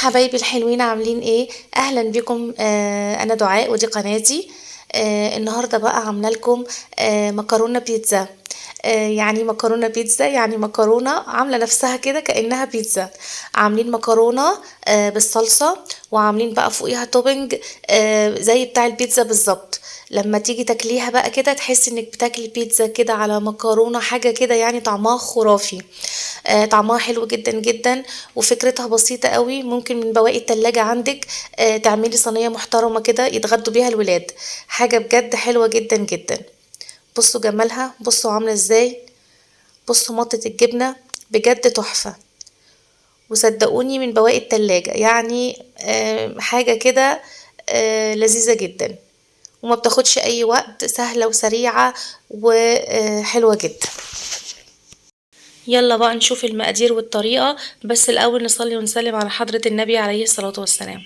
حبايبي الحلوين عاملين ايه؟ اهلا بكم. انا دعاء ودي قناتي. النهارده بقى عامله لكم مكرونه بيتزا. يعني مكرونه بيتزا، يعني مكرونه عامله نفسها كده كانها بيتزا. عاملين مكرونه بالصلصه، وعاملين بقى فوقيها توبنج زي بتاع البيتزا بالظبط. لما تيجي تاكليها بقى كده تحسي انك بتاكلي بيتزا كده على مكرونه، حاجه كده يعني طعمها خرافي. طعمها حلو جدا جدا، وفكرتها بسيطة قوي. ممكن من بواقي التلاجة عندك تعملي صينية محترمة كده يتغدوا بيها الولاد. حاجة بجد حلوة جدا جدا. بصوا جمالها، بصوا عاملة ازاي، بصوا مطة الجبنة، بجد تحفة. وصدقوني من بواقي التلاجة يعني حاجة كده لذيذة جدا، وما بتاخدش اي وقت، سهلة وسريعة وحلوة جدا. يلا بقى نشوف المقادير والطريقة، بس الأول نصلي ونسلم على حضرة النبي عليه الصلاة والسلام.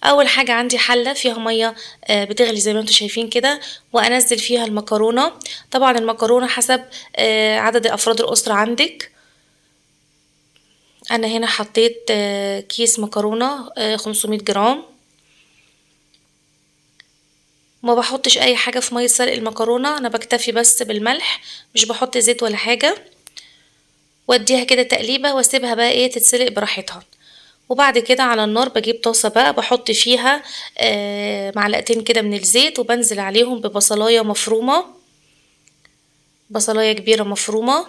أول حاجة عندي حلة فيها مية بتغلي زي ما انتوا شايفين كده، وأنزل فيها المكرونة. طبعا المكرونة حسب عدد أفراد الأسرة عندك. أنا هنا حطيت كيس مكرونة 500 جرام. ما بحطش أي حاجة في مية سلق المكرونة، أنا بكتفي بس بالملح، مش بحط زيت ولا حاجة. واديها كده تقليبة واسيبها بقى ايه تتسلق براحتها. وبعد كده على النار بجيب طاسة بقى، بحط فيها معلقتين كده من الزيت، وبنزل عليهم ببصلاية مفرومة، بصلاية كبيرة مفرومة.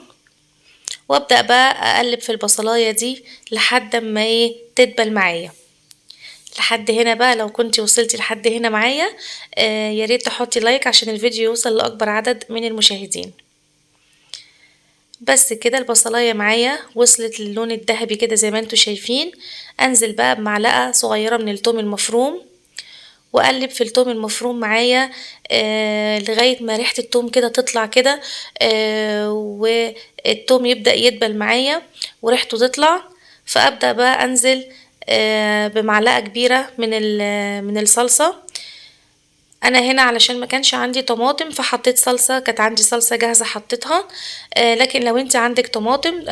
وابدأ بقى اقلب في البصلاية دي لحد ما ايه تدبل معايا. لحد هنا بقى لو كنتي وصلتي لحد هنا معايا ياريت تحطي لايك عشان الفيديو يوصل لأكبر عدد من المشاهدين. بس كده البصلاية معايا وصلت للون الذهبي كده زي ما انتوا شايفين. انزل بقى بمعلقة صغيرة من الثوم المفروم، واقلب في الثوم المفروم معايا لغاية ما ريحة الثوم كده تطلع كده والثوم يبدأ يدبل معايا وريحته تطلع. فابدأ بقى انزل بمعلقة كبيرة من الصلصة. انا هنا علشان ما كانش عندي طماطم فحطيت صلصة، كانت عندي صلصة جاهزة حطيتها. لكن لو انت عندك طماطم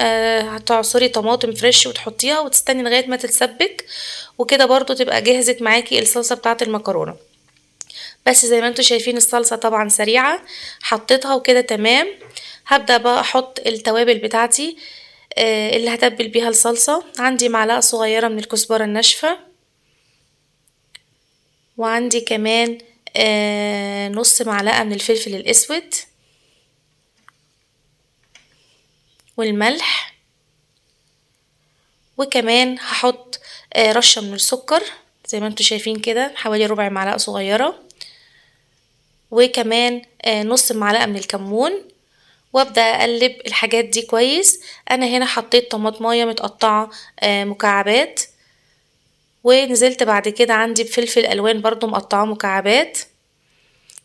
هتعصري طماطم فريش وتحطيها وتستني لغاية ما تتسبك، وكده برضو تبقى جهزت معاكي الصلصة بتاعة المكرونة. بس زي ما انتوا شايفين الصلصة طبعا سريعة، حطيتها وكده تمام. هبدأ بقى احط التوابل بتاعتي اللي هتبل بيها الصلصة. عندي معلقة صغيرة من الكزبرة الناشفة، وعندي كمان نص معلقة من الفلفل الأسود، والملح، وكمان هحط رشة من السكر زي ما انتوا شايفين كده حوالي ربع معلقة صغيرة، وكمان نص معلقة من الكمون. وابدأ اقلب الحاجات دي كويس. انا هنا حطيت طماطمايه متقطعة مكعبات، ونزلت بعد كده عندي بفلفل الوان برضو مقطعاه مكعبات،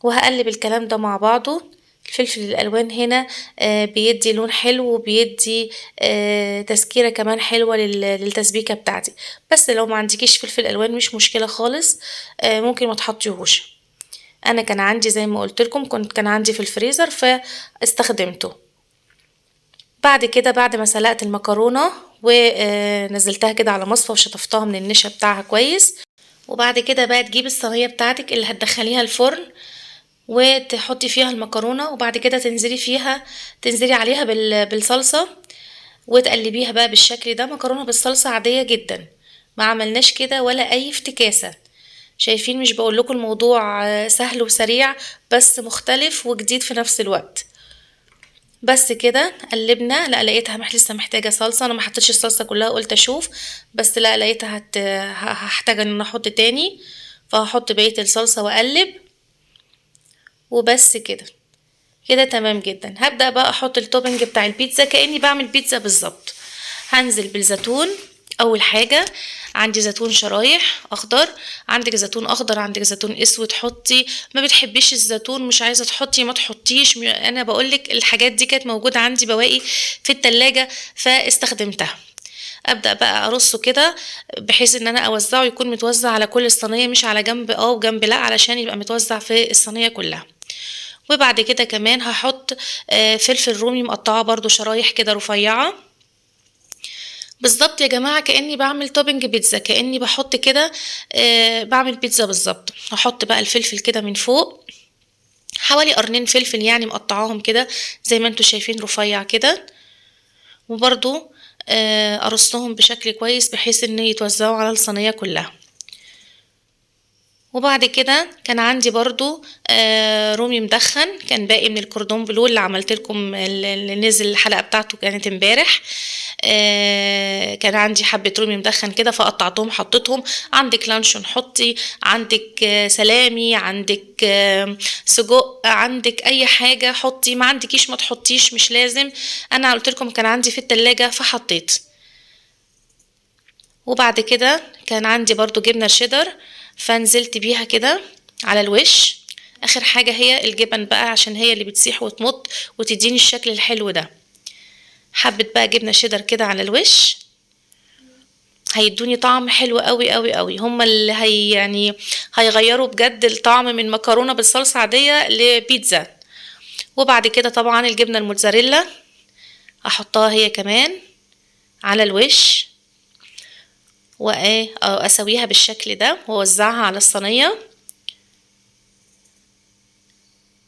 وهقلب الكلام ده مع بعضه. الفلفل الالوان هنا بيدي لون حلو، وبيدي تسكيرة كمان حلوة للتسبيكة بتاعتي. بس لو ما عندكيش فلفل الوان مش مشكلة خالص، ممكن ما تحطيهوش. انا كان عندي زي ما قلت لكم كان عندي في الفريزر فاستخدمته. بعد كده بعد ما سلقت المكرونة ونزلتها كده على مصفى وشطفتها من النشا بتاعها كويس، وبعد كده بقى تجيبي الصينية بتاعتك اللي هتدخليها الفرن وتحطي فيها المكرونة، وبعد كده تنزلي عليها بالصلصة وتقلبيها بقى بالشكل ده. مكرونة بالصلصة عادية جدا، ما عملناش كده ولا اي افتكاسة. شايفين؟ مش بقول لكم الموضوع سهل وسريع، بس مختلف وجديد في نفس الوقت. بس كده قلبنا. لا لقيتها لسه محتاجه صلصه، انا ما حطيتش الصلصه كلها، قلت اشوف. بس لا لقيتها هحتاج ان انا احط تاني، فهحط بقيه الصلصه واقلب. وبس كده، كده تمام جدا. هبدأ بقى احط التوبنج بتاع البيتزا كأني بعمل بيتزا بالظبط. هنزل بالزيتون اول حاجة. عندي زيتون شرايح اخضر، عندك زيتون اخضر عندك زيتون اسود حطي، ما بتحبيش الزيتون مش عايزة تحطي ما تحطيش. انا بقولك الحاجات دي كانت موجودة عندي بواقي في التلاجة فاستخدمتها. ابدأ بقى ارصه كده بحيث ان انا اوزعه يكون متوزع على كل الصينية، مش على جنب وجنب لا، علشان يبقى متوزع في الصينية كلها. وبعد كده كمان هحط فلفل رومي مقطعه برضو شرايح كده رفيعة. بالظبط يا جماعة، كأني بعمل توبنج بيتزا، كأني بحط كده بعمل بيتزا بالظبط. هحط بقى الفلفل كده من فوق، حوالي قرنين فلفل يعني مقطعاهم كده زي ما انتوا شايفين رفيع كده، وبرضو ارصهم بشكل كويس بحيث ان يتوزعوا على الصينية كلها. وبعد كده كان عندي برضو رومي مدخن، كان باقي من الكوردون بلو اللي عملت لكم اللي نزل الحلقة بتاعته كانت امبارح. كان عندي حبة رومي مدخن كده فقطعتهم حطيتهم. عندك لانشون حطي، عندك سلامي، عندك سجق، عندك اي حاجة حطي، ما عندكيش ما تحطيش مش لازم. انا قلت لكم كان عندي في التلاجة فحطيت. وبعد كده كان عندي برضو جبنة شيدر فنزلت بيها كده على الوش. اخر حاجة هي الجبن بقى عشان هي اللي بتسيح وتمط وتديني الشكل الحلو ده. حبة بقى جبنة شيدر كده على الوش هيدوني طعم حلو قوي قوي قوي، هما اللي يعني هيغيروا بجد الطعم من مكرونة بالصلصة عادية لبيتزا. وبعد كده طبعا الجبنة الموتزاريلا احطها هي كمان على الوش، وايه اسويها بالشكل ده واوزعها على الصينية.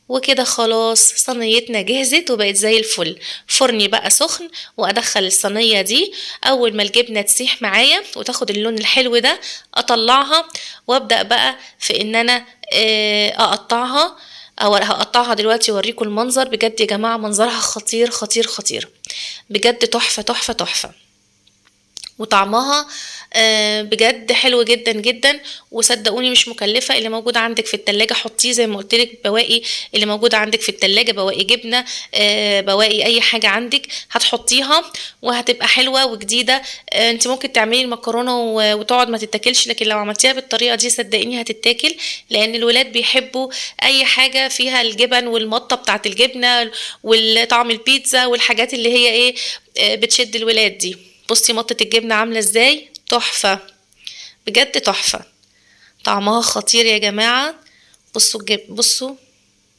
وكده خلاص صينيتنا جهزت وبقت زي الفل. فرني بقى سخن، وادخل الصينية دي اول ما الجبنة تسيح معايا وتاخد اللون الحلو ده اطلعها، وابدأ بقى في ان انا اقطعها. او هقطعها دلوقتي اوريكم المنظر. بجد يا جماعة منظرها خطير خطير خطير، بجد تحفة تحفة تحفة، وطعمها بجد حلو جدا جدا. وصدقوني مش مكلفة، اللي موجود عندك في التلاجة حطيه زي ما قلتلك، بواقي اللي موجود عندك في التلاجة، بواقي جبنة بواقي اي حاجة عندك هتحطيها وهتبقى حلوة وجديدة. انت ممكن تعملي المكرونة وتقعد ما تتاكلش، لكن لو عملتيها بالطريقة دي صدقيني هتتاكل، لان الولاد بيحبوا اي حاجة فيها الجبن والمطة بتاعت الجبنة والطعم البيتزا والحاجات اللي هي ايه بتشد الولاد دي. بصي مطة الجبنة عاملة ازاي، تحفة بجد تحفة، طعمها خطير يا جماعة. بصوا بصوا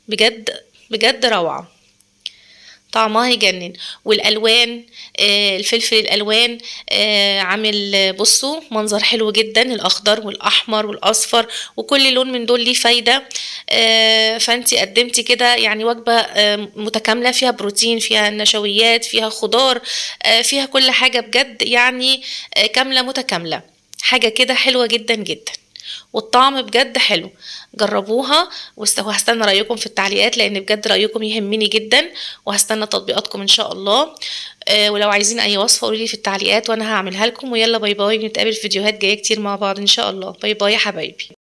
بجد بجد روعة، طعمها يجنن. والالوان الفلفل الالوان عامل بصوا منظر حلو جدا، الاخضر والاحمر والاصفر، وكل لون من دول ليه فايدة. فانتي قدمتي كده يعني وجبة متكاملة، فيها بروتين، فيها نشويات، فيها خضار، فيها كل حاجة بجد يعني كاملة متكاملة، حاجة كده حلوة جدا جدا. والطعم بجد حلو، جربوها وهستنى رأيكم في التعليقات، لان بجد رأيكم يهمني جدا، وهستنى تطبيقاتكم ان شاء الله. ولو عايزين اي وصفة قوليلي في التعليقات وانا هعملها لكم. ويلا باي باي، نتقابل في فيديوهات جاية كتير مع بعض ان شاء الله. باي باي يا حبايبي.